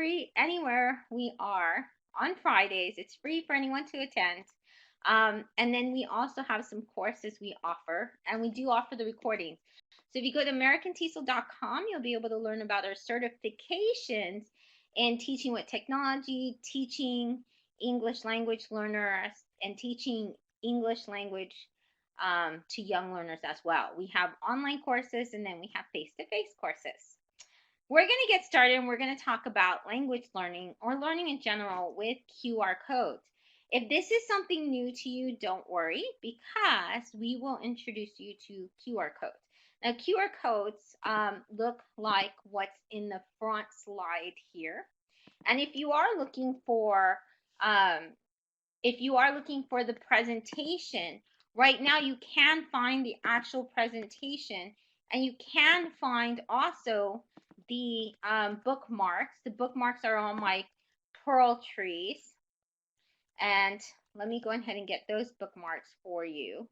free anywhere we are on Fridays. It's free for anyone to attend. And then we also have some courses we offer, and we do offer the recordings. So if you go to AmericanTESOL.com, you'll be able to learn about our certifications in teaching with technology, teaching English language learners, and teaching English language to young learners as well. We have online courses, and then we have face-to-face courses. We're going to get started, and we're going to talk about language learning or learning in general with QR codes. If this is something new to you, don't worry, because we will introduce you to QR codes. Now, QR codes look like what's in the front slide here. And if you are looking for the presentation, right now you can find the actual presentation, and you can find also the bookmarks. The bookmarks are on my pearl trees. And let me go ahead and get those bookmarks for you.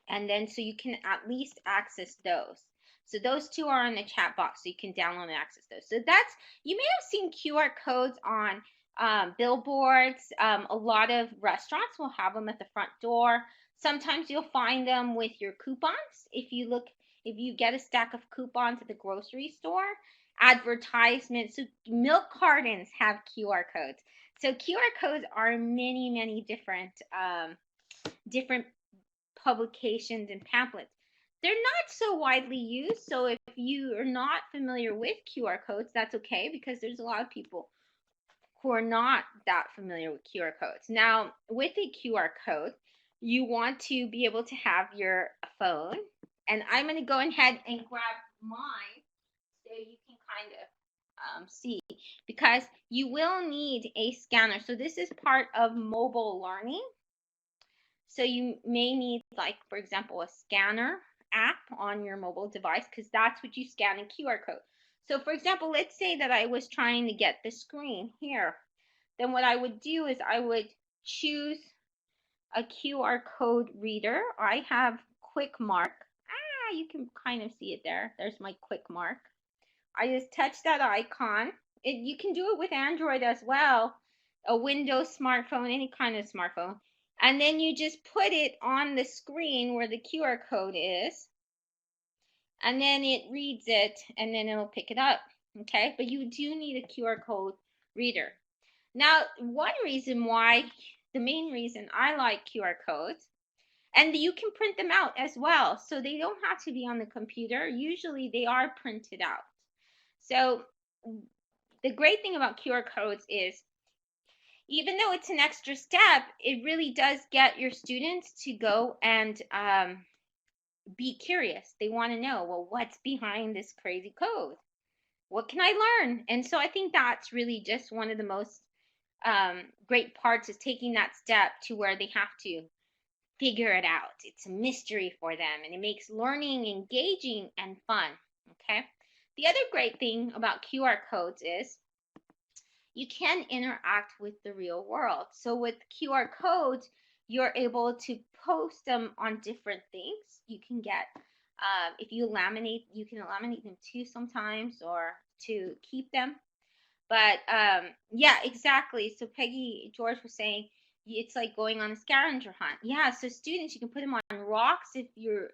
And then so you can at least access those. So those two are in the chat box, so you can download and access those. So that's, you may have seen QR codes on billboards. A lot of restaurants will have them at the front door. Sometimes you'll find them with your coupons. If you get a stack of coupons at the grocery store, advertisements, so milk cartons have QR codes. So QR codes are many different publications and pamphlets. They're not so widely used, so if you are not familiar with QR codes, that's okay, because there's a lot of people who are not that familiar with QR codes. Now, with a QR code, you want to be able to have your phone, and I'm going to go ahead and grab mine so you can kind of see, because you will need a scanner. So this is part of mobile learning. So you may need, like, for example, a scanner app on your mobile device, because that's what you scan in QR code. So for example, let's say that I was trying to get the screen here. Then what I would do is I would choose a QR code reader. I have Quick Mark. You can kind of see it there. There's my Quick Mark. I just touch that icon. You can do it with Android as well, a Windows smartphone, any kind of smartphone. And then you just put it on the screen where the QR code is, and then it reads it, and then it'll pick it up. Okay, but you do need a QR code reader. Now, the main reason I like QR codes, and you can print them out as well, so they don't have to be on the computer. Usually they are printed out. So the great thing about QR codes is, even though it's an extra step, it really does get your students to go and be curious. They want to know, well, what's behind this crazy code? What can I learn? And so I think that's really just one of the most great parts, is taking that step to where they have to figure it out. It's a mystery for them, and it makes learning engaging and fun. Okay. The other great thing about QR codes is you can interact with the real world. So with QR codes, you're able to post them on different things. You can get, if you laminate, you can laminate them too sometimes, or to keep them. But yeah, exactly. So Peggy George was saying, it's like going on a scavenger hunt. Yeah, so students, you can put them on rocks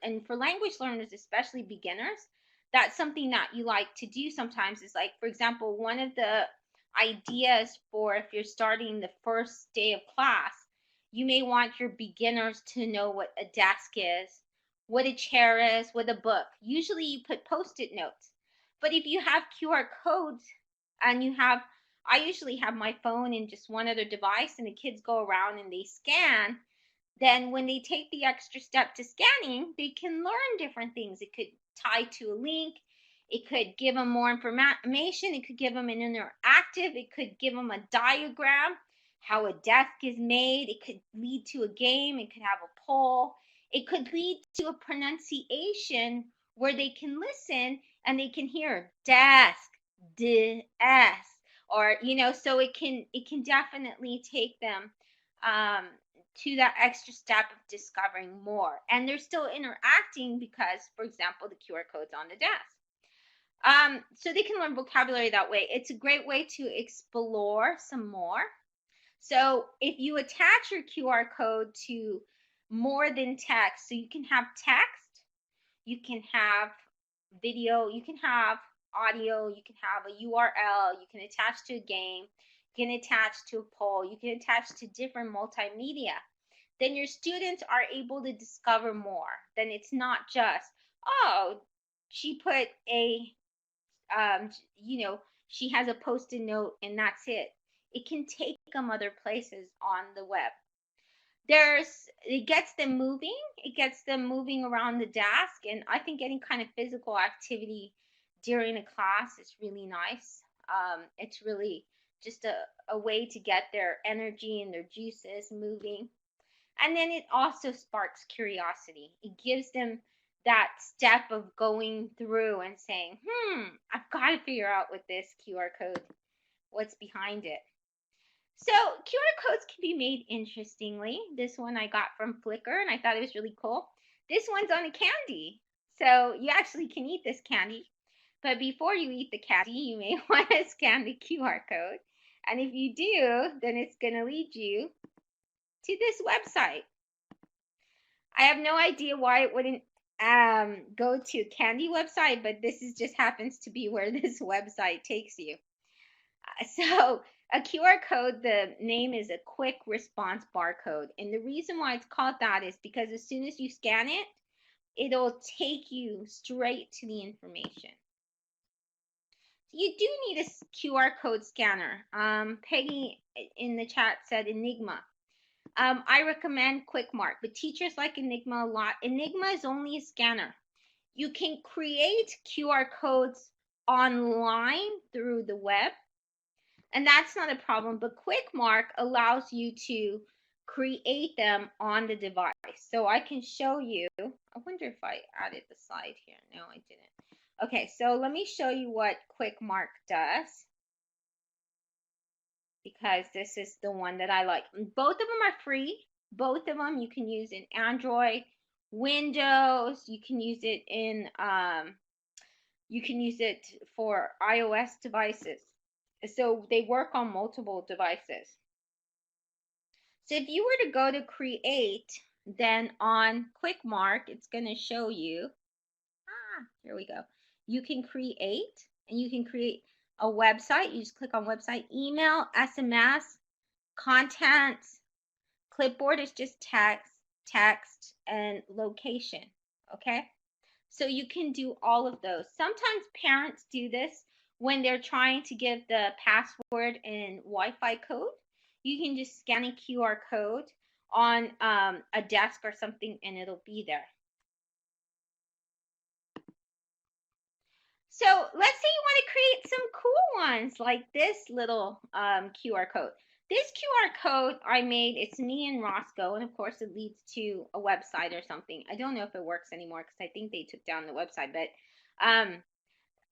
and for language learners, especially beginners, that's something that you like to do sometimes. Is like, for example, one of the ideas for if you're starting the first day of class, you may want your beginners to know what a desk is, what a chair is, what a book. Usually you put post-it notes. But if you have QR codes, and I usually have my phone and just one other device, and the kids go around and they scan, then when they take the extra step to scanning, they can learn different things. It could tie to a link. It could give them more information. It could give them an interactive. It could give them a diagram, how a desk is made. It could lead to a game. It could have a poll. It could lead to a pronunciation where they can listen and they can hear desk, desk, or, so it can definitely take them to that extra step of discovering more. And they're still interacting because, for example, the QR code's on the desk. So they can learn vocabulary that way. It's a great way to explore some more. So if you attach your QR code to more than text, so you can have text, you can have video, you can have audio, you can have a URL, you can attach to a game, you can attach to a poll, you can attach to different multimedia. Then your students are able to discover more. Then it's not just, oh, she put a, she has a post-it note and that's it. It can take them other places on the web. It gets them moving around the desk, and I think any kind of physical activity during a class is really nice. It's really just a way to get their energy and their juices moving. And then it also sparks curiosity. It gives them that step of going through and saying, I've got to figure out with this QR code, what's behind it. So QR codes can be made interestingly. This one I got from Flickr, and I thought it was really cool. This one's on a candy. So you actually can eat this candy. But before you eat the candy, you may want to scan the QR code. And if you do, then it's going to lead you to this website. I have no idea why it wouldn't go to a candy website, but this just happens to be where this website takes you. So a QR code, the name is a quick response barcode. And the reason why it's called that is because as soon as you scan it, it'll take you straight to the information. You do need a QR code scanner. Peggy in the chat said Enigma. I recommend QuickMark, but teachers like Enigma a lot. Enigma is only a scanner. You can create QR codes online through the web, and that's not a problem, but QuickMark allows you to create them on the device. So I can show you. I wonder if I added the slide here. No, I didn't. Okay, so let me show you what QuickMark does, because this is the one that I like. Both of them are free. Both of them you can use in Android, Windows. You can use it in for iOS devices. So they work on multiple devices. So if you were to go to create, then on QuickMark, it's going to show you. Here we go. You can create, and you can create a website. You just click on website, email, SMS, content, clipboard is just text, and location. Okay. So you can do all of those. Sometimes parents do this when they're trying to give the password and Wi-Fi code. You can just scan a QR code on a desk or something, and it'll be there. So let's say you want to create some cool ones like this little QR code. This QR code I made, it's me and Roscoe, and of course it leads to a website or something. I don't know if it works anymore because I think they took down the website, but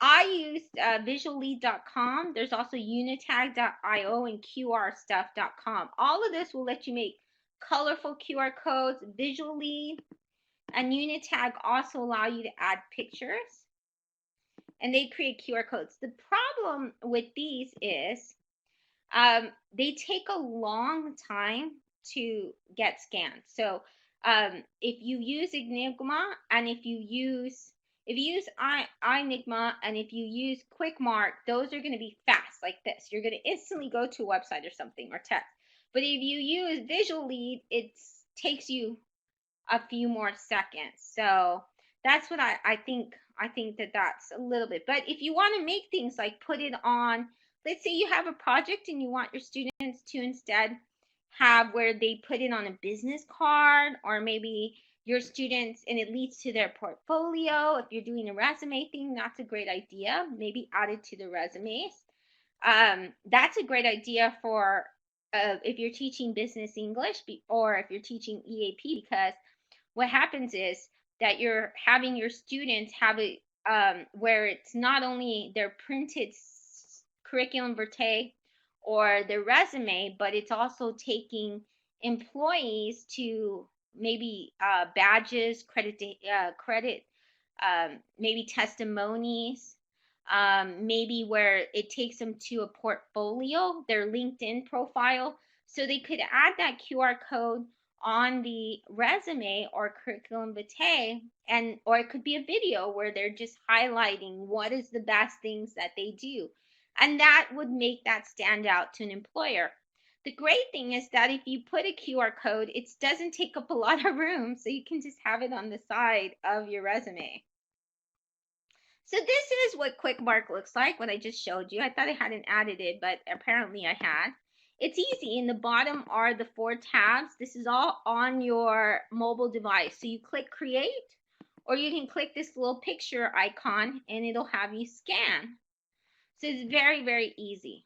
I used visuallead.com. There's also unitag.io and qrstuff.com. All of this will let you make colorful QR codes. Visual Lead and Unitag also allow you to add pictures, and they create QR codes. The problem with these is they take a long time to get scanned. So if you use Enigma, and if you use iNigma, and if you use QuickMark, those are going to be fast like this. You're going to instantly go to a website or something or text. But if you use Visual Lead, it takes you a few more seconds. So that's what I think. I think that that's a little bit. But if you want to make things like put it on, let's say you have a project and you want your students to instead have where they put it on a business card, or maybe your students, and it leads to their portfolio. If you're doing a resume thing, that's a great idea. Maybe add it to the resumes. That's a great idea for if you're teaching business English, or if you're teaching EAP, because what happens is that you're having your students have it where it's not only their printed curriculum vitae or their resume, but it's also taking employees to maybe badges, credit, maybe testimonies, maybe where it takes them to a portfolio, their LinkedIn profile. So they could add that QR code on the resume or curriculum vitae, and or it could be a video where they're just highlighting what is the best things that they do. And that would make that stand out to an employer. The great thing is that if you put a QR code, it doesn't take up a lot of room, so you can just have it on the side of your resume. So this is what Quick Mark looks like, what I just showed you. I thought I hadn't added it, but apparently I had. It's easy. In the bottom are the 4 tabs. This is all on your mobile device. So you click create, or you can click this little picture icon and it'll have you scan. So it's very, very easy.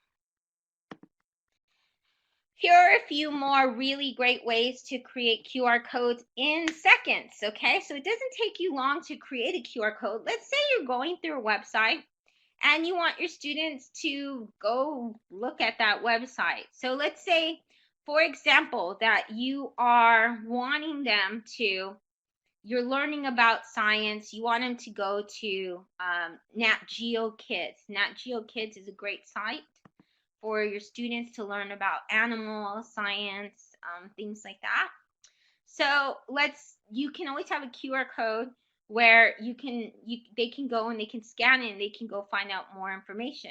Here are a few more really great ways to create QR codes in seconds, okay? So it doesn't take you long to create a QR code. Let's say you're going through a website and you want your students to go look at that website. So let's say, for example, that you are wanting them to, you're learning about science, you want them to go to Nat Geo Kids. Nat Geo Kids is a great site for your students to learn about animal science, things like that. So you can always have a QR code where they can go and they can scan it and they can go find out more information.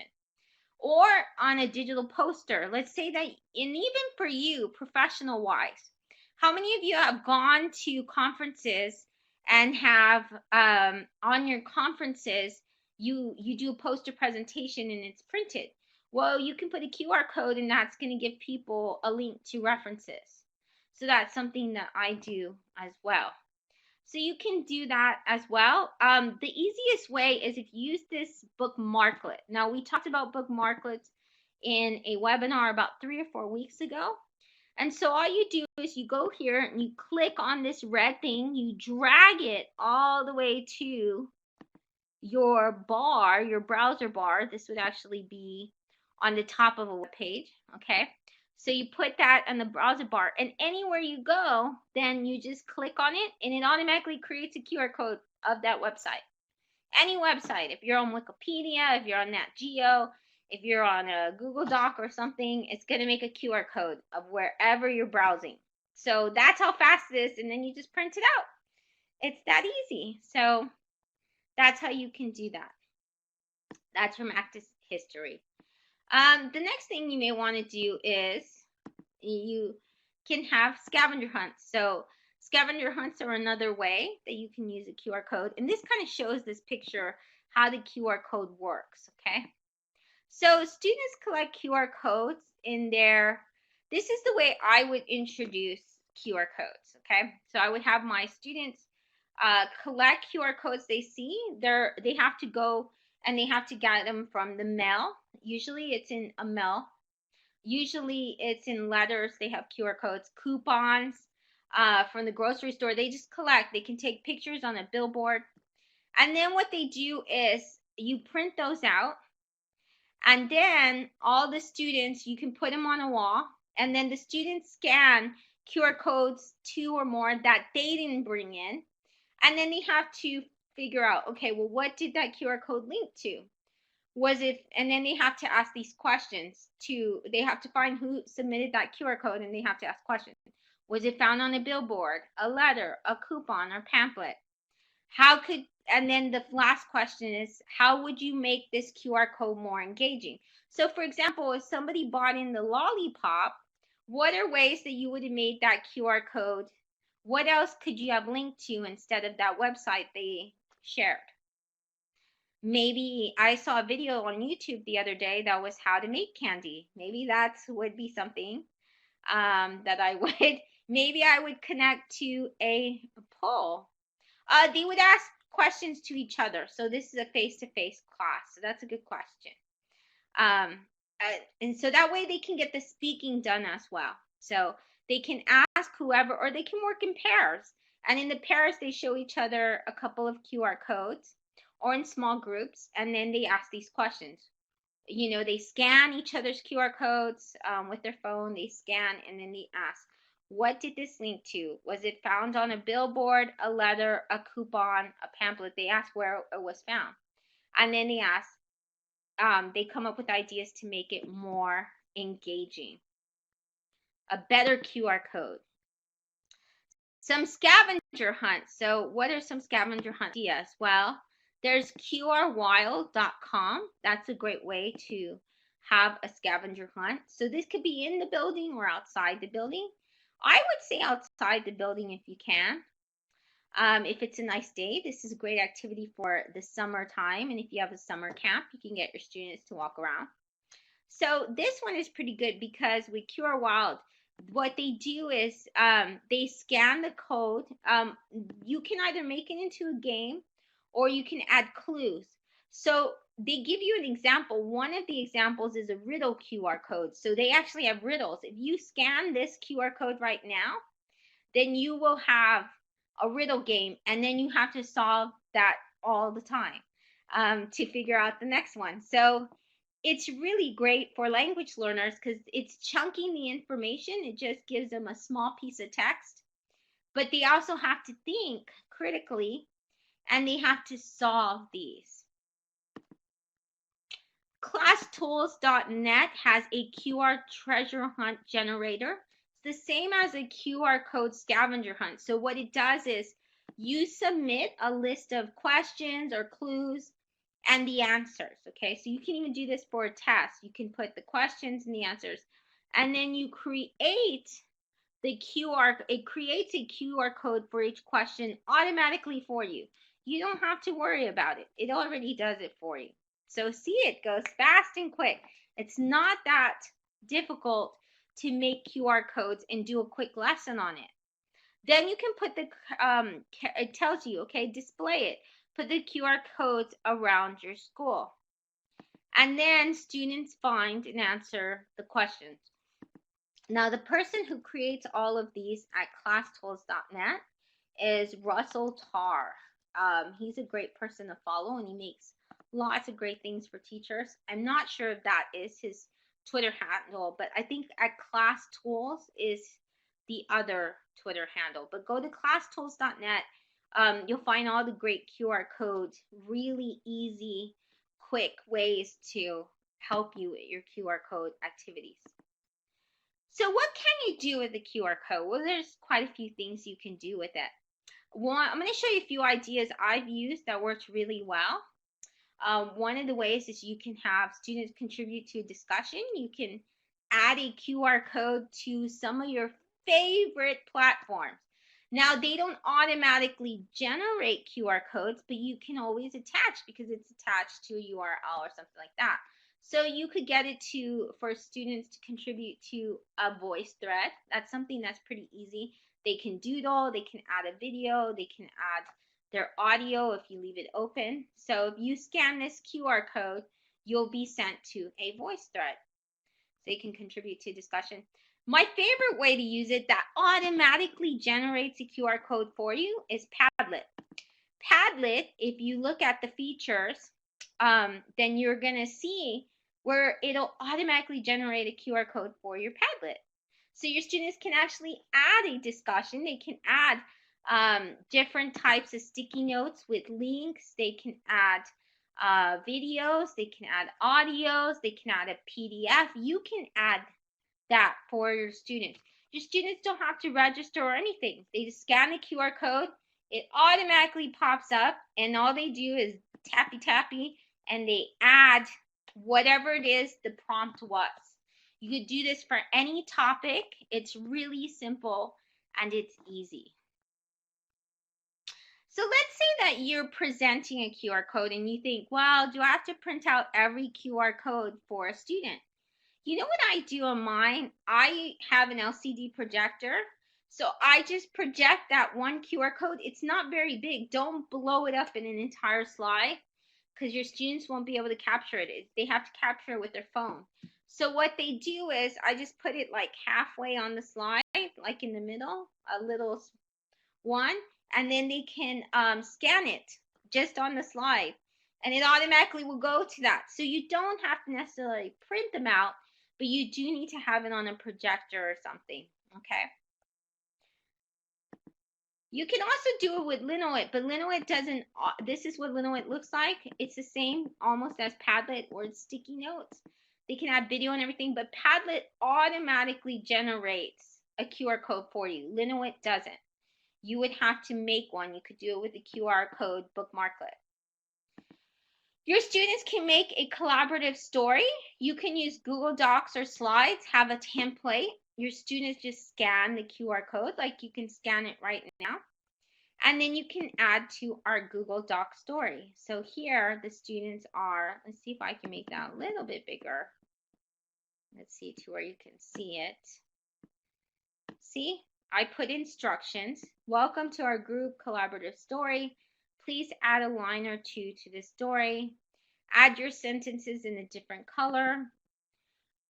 Or on a digital poster, let's say that, and even for you, professional wise, how many of you have gone to conferences and have on your conferences, you do a poster presentation and it's printed? Well, you can put a QR code and that's going to give people a link to references. So that's something that I do as well. So you can do that as well. The easiest way is if you use this Bookmarklet. Now, we talked about Bookmarklet in a webinar about 3 or 4 weeks ago. And so all you do is you go here and you click on this red thing, you drag it all the way to your bar, your browser bar. This would actually be on the top of a web page, okay? So you put that on the browser bar, and anywhere you go, then you just click on it and it automatically creates a QR code of that website. Any website, if you're on Wikipedia, if you're on Nat Geo, if you're on a Google Doc or something, it's going to make a QR code of wherever you're browsing. So that's how fast it is, and then you just print it out. It's that easy. So that's how you can do that. That's from Active History. The next thing you may want to do is you can have scavenger hunts. So scavenger hunts are another way that you can use a QR code. And this kind of shows this picture how the QR code works, okay? So students collect QR codes in this is the way I would introduce QR codes, okay? So I would have my students collect QR codes they see. They have to go and they have to get them from the mail. Usually it's in a mail. Usually it's in letters. They have QR codes, coupons from the grocery store. They just collect. They can take pictures on a billboard. And then what they do is you print those out. And then all the students, you can put them on a wall. And then the students scan QR codes 2 or more that they didn't bring in. And then they have to figure out, okay, well, what did that QR code link to? And then they have to ask these questions they have to find who submitted that QR code, and they have to ask questions. Was it found on a billboard, a letter, a coupon, or pamphlet? And then the last question is, how would you make this QR code more engaging? So for example, if somebody bought in the lollipop, what are ways that you would have made that QR code? What else could you have linked to instead of that website they shared? Maybe I saw a video on YouTube the other day that was how to make candy. Maybe that would be something that maybe I would connect to a poll. They would ask questions to each other. So this is a face-to-face class. So that's a good question. And so that way they can get the speaking done as well. So they can ask whoever, or they can work in pairs. And in the pairs, they show each other a couple of QR codes or in small groups, and then they ask these questions. You know, they scan each other's QR codes with their phone. They scan, and then they ask, what did this link to? Was it found on a billboard, a letter, a coupon, a pamphlet? They ask where it was found. And then they ask, they come up with ideas to make it more engaging. A better QR code. Some scavenger hunts. So what are some scavenger hunt ideas? Well, there's qrwild.com. That's a great way to have a scavenger hunt. So this could be in the building or outside the building. I would say outside the building if you can. If it's a nice day, this is a great activity for the summertime. And if you have a summer camp, you can get your students to walk around. So this one is pretty good because with QR Wild, what they do is they scan the code. You can either make it into a game or you can add clues. So they give you an example. One of the examples is a riddle QR code. So they actually have riddles. If you scan this QR code right now, then you will have a riddle game, and then you have to solve that all the time to figure out the next one. So it's really great for language learners because it's chunking the information. It just gives them a small piece of text, but they also have to think critically and they have to solve these. ClassTools.net has a QR treasure hunt generator. It's the same as a QR code scavenger hunt. So what it does is you submit a list of questions or clues and the answers. Okay, so you can even do this for a test. You can put the questions and the answers, and then you create the QR. It creates a QR code for each question automatically for you. You don't have to worry about it. It already does it for you. So see, it goes fast and quick. It's not that difficult to make QR codes and do a quick lesson on it. Then you can put the, it tells you, okay, display it. Put the QR codes around your school. And then students find and answer the questions. Now, the person who creates all of these at ClassTools.net is Russell Tarr. He's a great person to follow, and he makes lots of great things for teachers. I'm not sure if that is his Twitter handle, but I think at ClassTools is the other Twitter handle. But go to ClassTools.net. You'll find all the great QR codes, really easy, quick ways to help you with your QR code activities. So what can you do with the QR code? Well, there's quite a few things you can do with it. One, I'm going to show you a few ideas I've used that worked really well. One of the ways is you can have students contribute to a discussion. You can add a QR code to some of your favorite platforms. Now, they don't automatically generate QR codes, but you can always attach because it's attached to a URL or something like that. So you could get it for students to contribute to a voice thread. That's something that's pretty easy. They can doodle, they can add a video, they can add their audio if you leave it open. So if you scan this QR code, you'll be sent to a voice thread. So you can contribute to discussion. My favorite way to use it that automatically generates a QR code for you is Padlet. Padlet, if you look at the features, then you're going to see where it'll automatically generate a QR code for your Padlet. So your students can actually add a discussion. They can add different types of sticky notes with links. They can add videos. They can add audios. They can add a PDF. You can add that for your students. Your students don't have to register or anything. They just scan the QR code. It automatically pops up, and all they do is tappy, and they add whatever it is the prompt was. You could do this for any topic. It's really simple and it's easy. So let's say that you're presenting a QR code and you think, well, do I have to print out every QR code for a student? You know what I do on mine? I have an LCD projector. So I just project that one QR code. It's not very big. Don't blow it up in an entire slide because your students won't be able to capture it. They have to capture it with their phone. So what they do is I just put it like halfway on the slide, like in the middle, a little one, and then they can scan it just on the slide, and it automatically will go to that. So you don't have to necessarily print them out, but you do need to have it on a projector or something, okay? You can also do it with Linoit, but Linoit doesn't, this is what Linoit looks like. It's the same almost as Padlet or sticky notes. They can add video and everything, but Padlet automatically generates a QR code for you. Linoit doesn't. You would have to make one. You could do it with the QR code Bookmarklet. Your students can make a collaborative story. You can use Google Docs or Slides, have a template. Your students just scan the QR code, like you can scan it right now. And then you can add to our Google Doc story. So here the students are, let's see if I can make that a little bit bigger. Let's see to where you can see it. See, I put instructions. Welcome to our group collaborative story. Please add a line or two to the story. Add your sentences in a different color.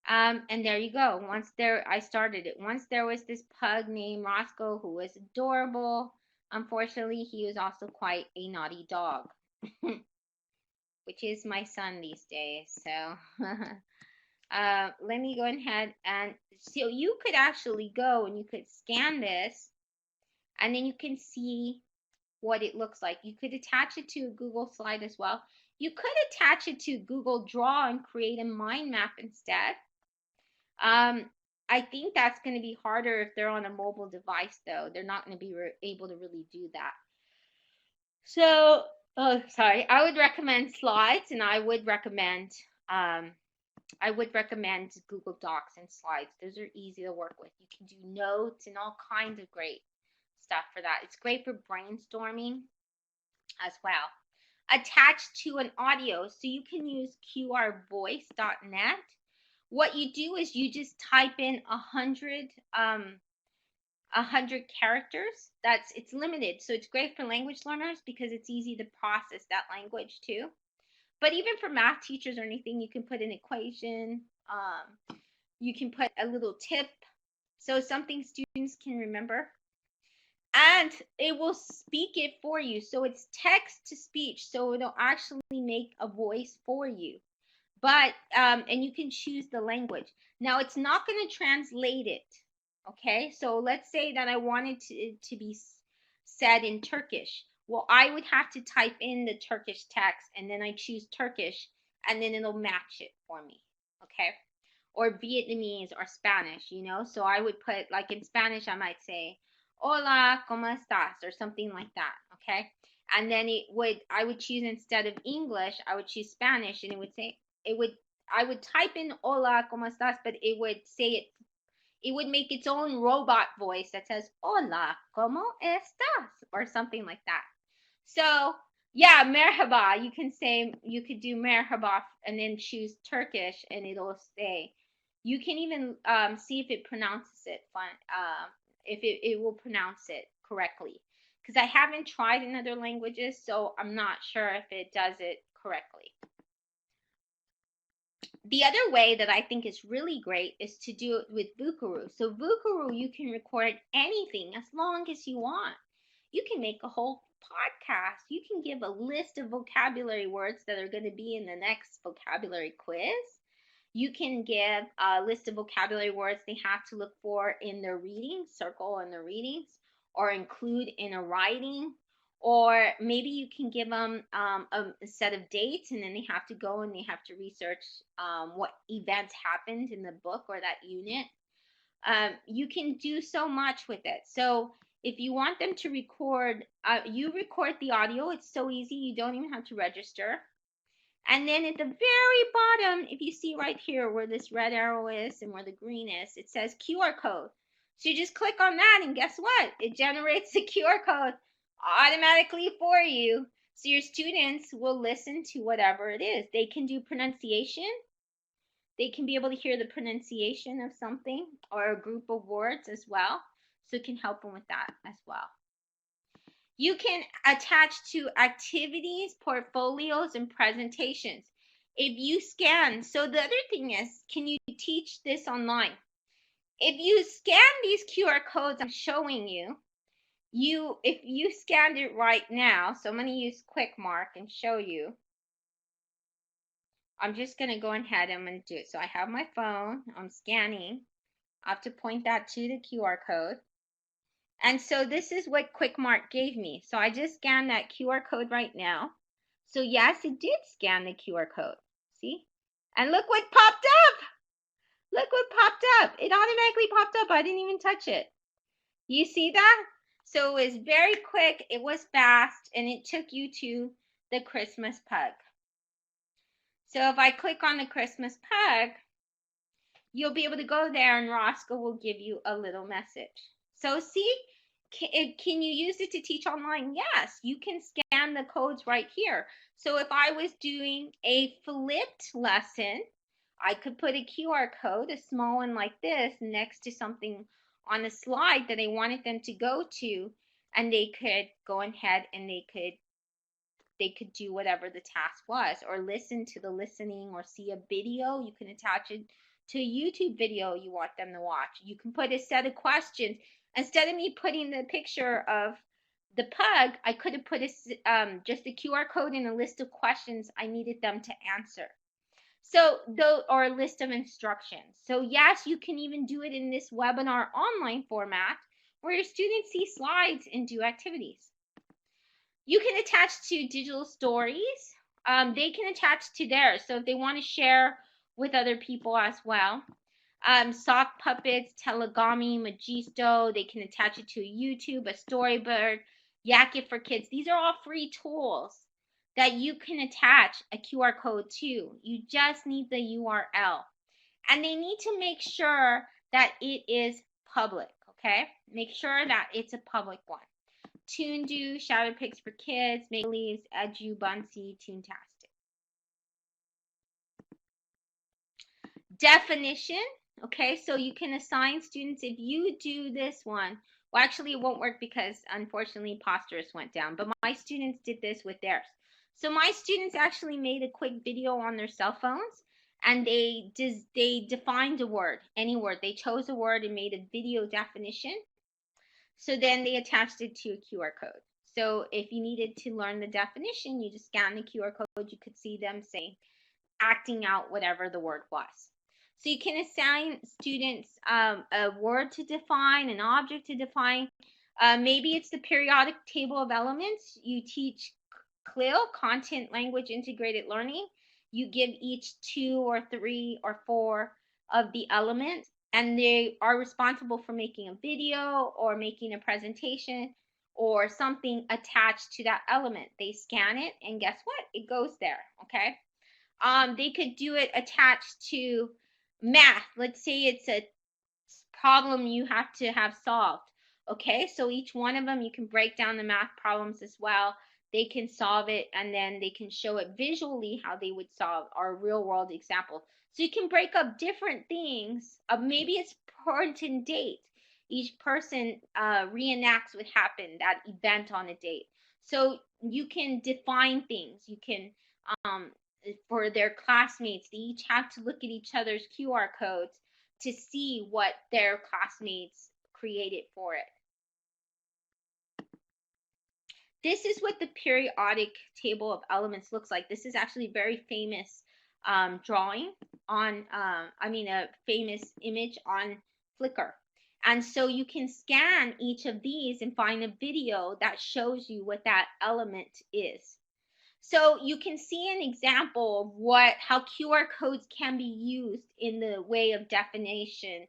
And there you go. Once there, I started it. Once there was this pug named Roscoe who was adorable. Unfortunately, he was also quite a naughty dog, which is my son these days. So let me go ahead and so you could actually go and you could scan this and then you can see what it looks like. You could attach it to a Google slide as well. You could attach it to Google Draw and create a mind map instead. I think that's going to be harder if they're on a mobile device, though. They're not going to be able to really do that. So, oh, sorry. I would recommend Slides, and I would recommend Google Docs and Slides. Those are easy to work with. You can do notes and all kinds of great stuff for that. It's great for brainstorming as well. Attached to an audio, so you can use qrvoice.net. What you do is you just type in 100 characters. It's limited, so it's great for language learners because it's easy to process that language too. But even for math teachers or anything, you can put an equation. You can put a little tip, so something students can remember. And it will speak it for you. So it's text to speech, so it'll actually make a voice for you. But and you can choose the language. Now it's not going to translate it. Okay, so let's say that I wanted to be said in Turkish. Well, I would have to type in the Turkish text and then I choose Turkish and then it'll match it for me. Okay, or Vietnamese or Spanish, you know. So I would put, like in Spanish, I might say hola, ¿cómo estás? Or something like that. Okay, and then I would choose, instead of English, I would choose Spanish, and it would say, I would type in hola, ¿cómo estás? But it would say it would make its own robot voice that says hola, ¿cómo estás? Or something like that. So yeah, merhaba, you could do merhaba and then choose Turkish and it'll say, you can even see if it pronounces it if it will pronounce it correctly, because I haven't tried in other languages, so I'm not sure if it does it correctly. The other way that I think is really great is to do it with Vukaroo. So Vukaroo, you can record anything as long as you want. You can make a whole podcast. You can give a list of vocabulary words that are going to be in the next vocabulary quiz. You can give a list of vocabulary words they have to look for in their readings, circle in their readings, or include in a writing. Or maybe you can give them a set of dates, and then they have to go and they have to research what events happened in the book or that unit. You can do so much with it. So if you want them to record, you record the audio. It's so easy. You don't even have to register. And then at the very bottom, if you see right here where this red arrow is and where the green is, it says QR code. So you just click on that, and guess what? It generates the QR code automatically for you. So your students will listen to whatever it is. They can do pronunciation. They can be able to hear the pronunciation of something or a group of words as well. So it can help them with that as well. You can attach to activities, portfolios, and presentations. If you scan, so the other thing is, can you teach this online? If you scan these QR codes I'm showing you, if you scanned it right now, so I'm going to use Quick Mark and show you. I'm just going to go ahead and I'm going to do it. So I have my phone, I'm scanning. I have to point that to the QR code. And so this is what QuickMart gave me. So I just scanned that QR code right now. So yes, it did scan the QR code. See? And look what popped up. Look what popped up. It automatically popped up. I didn't even touch it. You see that? So it was very quick. It was fast. And it took you to the Christmas pug. So if I click on the Christmas pug, you'll be able to go there and Roscoe will give you a little message. So see, can you use it to teach online? Yes, you can scan the codes right here. So if I was doing a flipped lesson, I could put a QR code, a small one like this, next to something on a slide that I wanted them to go to, and they could go ahead and they could do whatever the task was, or listen to the listening, or see a video. You can attach it to a YouTube video you want them to watch. You can put a set of questions. Instead of me putting the picture of the pug, I could have put just a QR code and a list of questions I needed them to answer. So, or a list of instructions. So yes, you can even do it in this webinar online format where your students see slides and do activities. You can attach to digital stories. They can attach to theirs. So if they want to share with other people as well. Sock puppets, Telegami, Magisto, they can attach it to a YouTube, a Storybird, Yak It for Kids. These are all free tools that you can attach a QR code to. You just need the URL. And they need to make sure that it is public, okay? Make sure that it's a public one. Toon-Do, Shadow Pics for Kids, Make Believes, Edu, Bunsey, Toontastic. Definition, okay, so you can assign students, if you do this one, well, actually it won't work because unfortunately Posterous went down, but my students did this with theirs. So my students actually made a quick video on their cell phones, and they defined a word, any word. They chose a word and made a video definition. So then they attached it to a QR code. So if you needed to learn the definition, you just scan the QR code. You could see them saying, acting out whatever the word was. So you can assign students a word to define, an object to define. Maybe it's the periodic table of elements. You teach CLIL, Content Language Integrated Learning. You give each 2 or 3 or 4 of the elements, and they are responsible for making a video or making a presentation or something attached to that element. They scan it, and guess what? It goes there, okay? They could do it attached to math. Let's say it's a problem you have to have solved. Okay, so each one of them, you can break down the math problems as well. They can solve it, and then they can show it visually how they would solve our real world example. So you can break up different things. Maybe it's important date. Each person reenacts what happened, that event on a date. So you can define things. You can, for their classmates, they each have to look at each other's QR codes to see what their classmates created for it. This is what the periodic table of elements looks like. This is actually a very famous drawing on, a famous image on Flickr. And so you can scan each of these and find a video that shows you what that element is. So you can see an example of how QR codes can be used in the way of definition,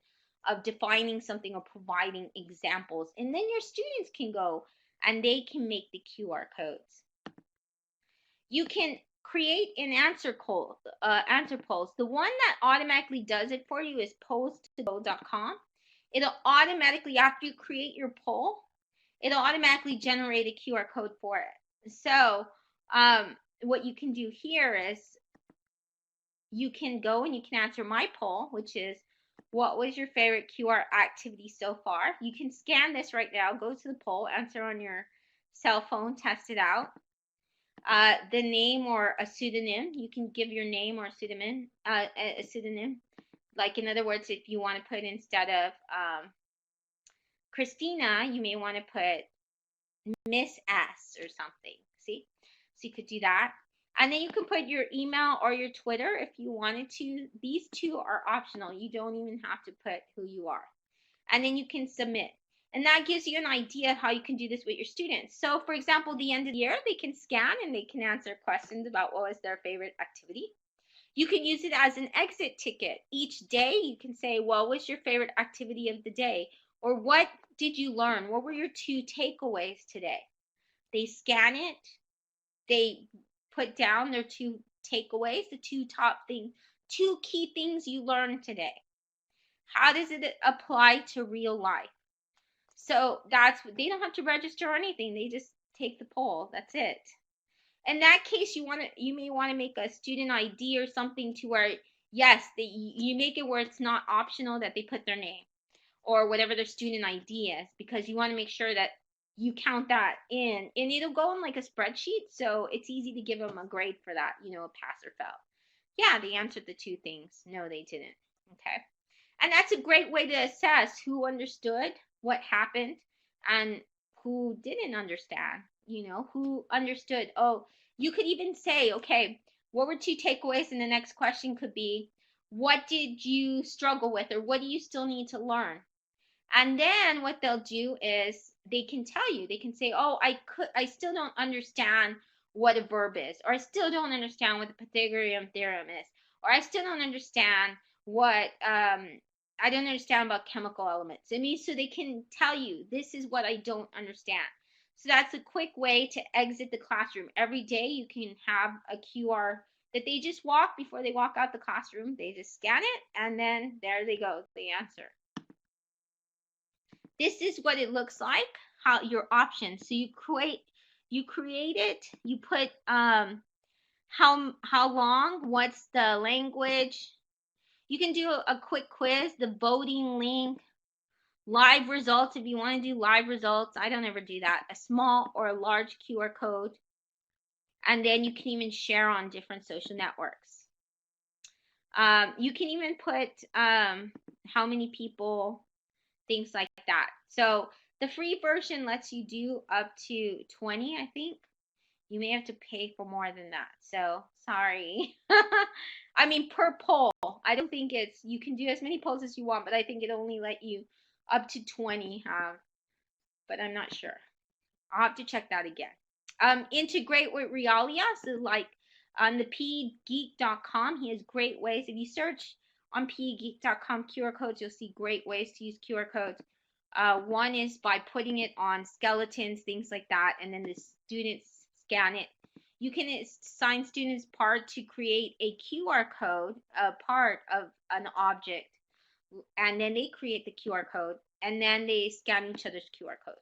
of defining something or providing examples. And then your students can go and they can make the QR codes. You can create an answer polls. The one that automatically does it for you is polls2go.com. It'll automatically, after you create your poll, it'll automatically generate a QR code for it. So what you can do here is you can go and you can answer my poll, which is, what was your favorite QR activity so far? You can scan this right now, go to the poll, answer on your cell phone, test it out. The name or a pseudonym, you can give your name or a pseudonym. Like, in other words, if you want to put, instead of Christina, you may want to put Miss S or something. See? So you could do that. And then you can put your email or your Twitter if you wanted to. These two are optional. You don't even have to put who you are. And then you can submit. And that gives you an idea of how you can do this with your students. So for example, the end of the year, they can scan and they can answer questions about what was their favorite activity. You can use it as an exit ticket. Each day you can say, well, what's your favorite activity of the day? Or what did you learn? What were your 2 takeaways today? They scan it. They put down their 2 takeaways, the 2 top things, 2 key things you learned today. How does it apply to real life? So that's, they don't have to register or anything. They just take the poll. That's it. In that case, you may want to make a student ID or something to where, yes, you make it where it's not optional that they put their name or whatever their student ID is, because you want to make sure that you count that in, and it'll go in like a spreadsheet, so it's easy to give them a grade for that, a pass or fail. Yeah, they answered the 2 things. No, they didn't. Okay. And that's a great way to assess who understood what happened and who didn't understand, who understood. Oh, you could even say, okay, what were 2 takeaways? And the next question could be, what did you struggle with, or what do you still need to learn? And then what they'll do is they can tell you, they can say, oh, I still don't understand what a verb is, or I still don't understand what the Pythagorean theorem is, or I still don't understand what, I don't understand about chemical elements. So they can tell you, this is what I don't understand. So that's a quick way to exit the classroom. Every day you can have a QR that they just walk before they walk out the classroom. They just scan it, and then there they go, the answer. This is what it looks like, how your options. So you create it, you put how long, what's the language. You can do a quick quiz, the voting link, live results if you want to do live results. I don't ever do that. A small or a large QR code. And then you can even share on different social networks. You can even put how many people, things like that. So the free version lets you do up to 20, I think. You may have to pay for more than that. So sorry. I mean, per poll. I don't think you can do as many polls as you want, but I think it only let you up to 20 have, but I'm not sure. I'll have to check that again. Integrate with Realia. So like on the pegeek.com, he has great ways. If you search on pegeek.com QR codes, you'll see great ways to use QR codes. One is by putting it on skeletons, things like that, and then the students scan it. You can assign students part to create a QR code, a part of an object, and then they create the QR code, and then they scan each other's QR codes.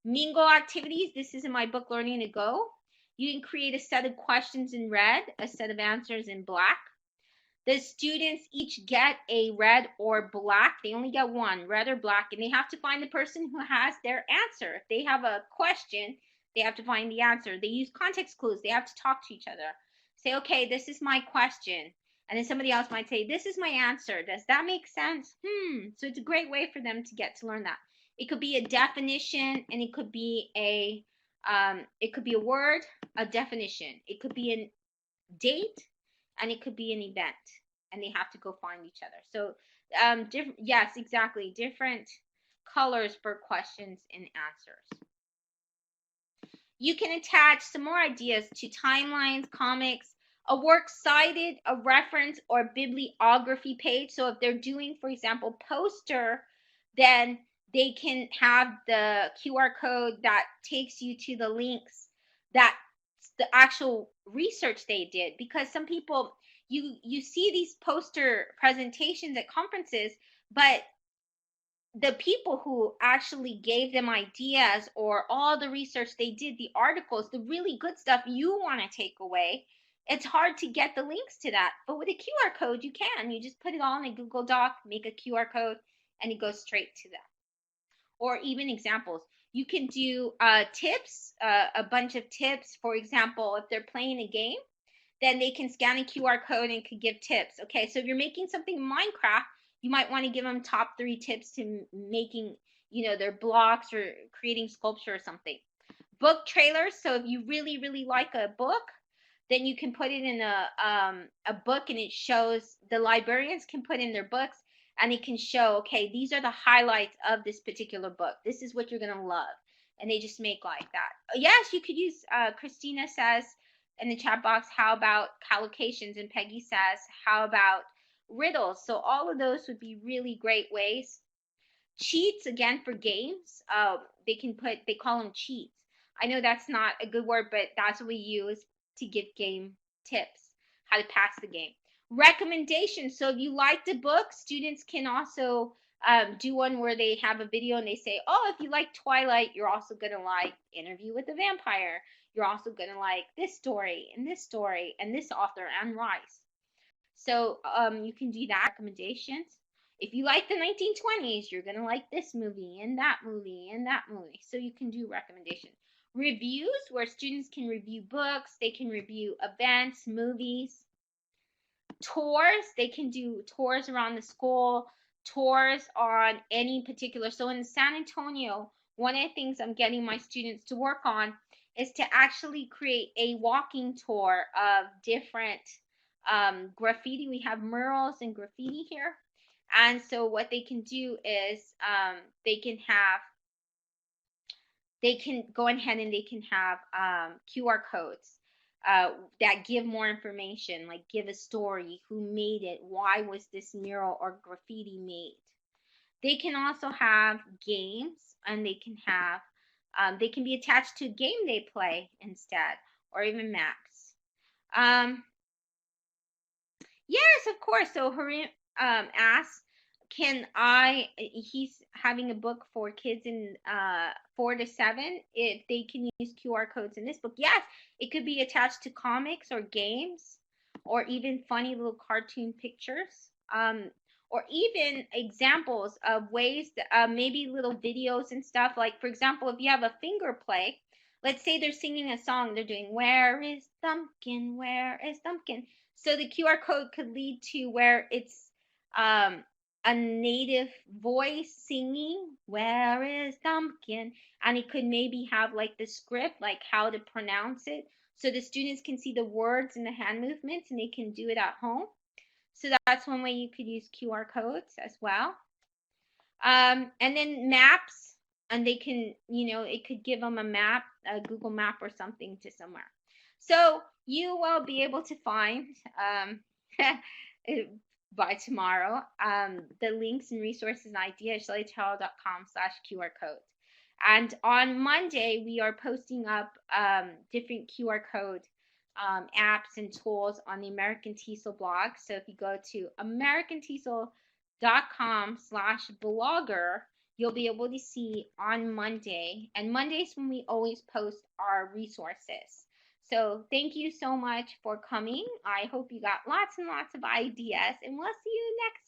Mingo activities. This is in my book, Learning to Go. You can create a set of questions in red, a set of answers in black. The students each get a red or black. They only get one, red or black, and they have to find the person who has their answer. If they have a question, they have to find the answer. They use context clues. They have to talk to each other. Say, okay, this is my question. And then somebody else might say, this is my answer. Does that make sense? So it's a great way for them to get to learn that. It could be a definition, and it could be a word, a definition. It could be a date, and it could be an event, and they have to go find each other. So yes, exactly, different colors for questions and answers. You can attach some more ideas to timelines, comics, a works cited, a reference, or bibliography page. So if they're doing, for example, poster, then they can have the QR code that takes you to the links that the actual research they did, because some people, you see these poster presentations at conferences, but the people who actually gave them ideas or all the research they did, the articles, the really good stuff you want to take away, it's hard to get the links to that. But with a QR code, you can. You just put it all in a Google Doc, make a QR code, and it goes straight to them. Or even examples. You can do tips, a bunch of tips. For example, if they're playing a game, then they can scan a QR code and could give tips. Okay, so if you're making something in Minecraft, you might want to give them top 3 tips to making, their blocks or creating sculpture or something. Book trailers. So if you really, really like a book, then you can put it in a book, and it shows, the librarians can put in their books, and it can show, okay, these are the highlights of this particular book. This is what you're going to love. And they just make like that. Yes, you could use, Christina says in the chat box, how about collocations? And Peggy says, how about riddles? So all of those would be really great ways. Cheats, again, for games, they call them cheats. I know that's not a good word, but that's what we use to give game tips, how to pass the game. Recommendations. So if you like the book, students can also do one where they have a video and they say, oh, if you like Twilight, you're also going to like Interview with the Vampire. You're also going to like this story and this story and this author, Anne Rice. So you can do that. Recommendations. If you like the 1920s, you're going to like this movie and that movie and that movie. So you can do recommendations. Reviews, where students can review books. They can review events, movies. Tours, they can do tours around the school, tours on any particular. So in San Antonio, one of the things I'm getting my students to work on is to actually create a walking tour of different graffiti. We have murals and graffiti here. And so what they can do is they can go ahead and they can have QR codes that give more information, like give a story, who made it, why was this mural or graffiti made. They can also have games, and they can be attached to a game they play instead, or even maps. Yes, of course. So Harim asks, he's having a book for kids in 4 to 7, if they can use QR codes in this book. Yes, it could be attached to comics or games, or even funny little cartoon pictures, or even examples of ways that, maybe little videos and stuff. Like, for example, if you have a finger play, let's say they're singing a song, they're doing, where is Thumpkin, where is Thumpkin? So the QR code could lead to where it's a native voice singing, where is Thumpkin? And it could maybe have like the script, like how to pronounce it, so the students can see the words and the hand movements, and they can do it at home. So that's one way you could use QR codes as well. And then maps, and they can, it could give them a map, a Google map or something, to somewhere. So you will be able to find by tomorrow the links and resources and ideas at shelleyterrell.com/QR codes. And on Monday, we are posting up different QR code apps and tools on the American TESOL blog. So if you go to americantesol.com/blogger, you'll be able to see on Monday. And Monday's when we always post our resources. So thank you so much for coming. I hope you got lots and lots of ideas, and we'll see you next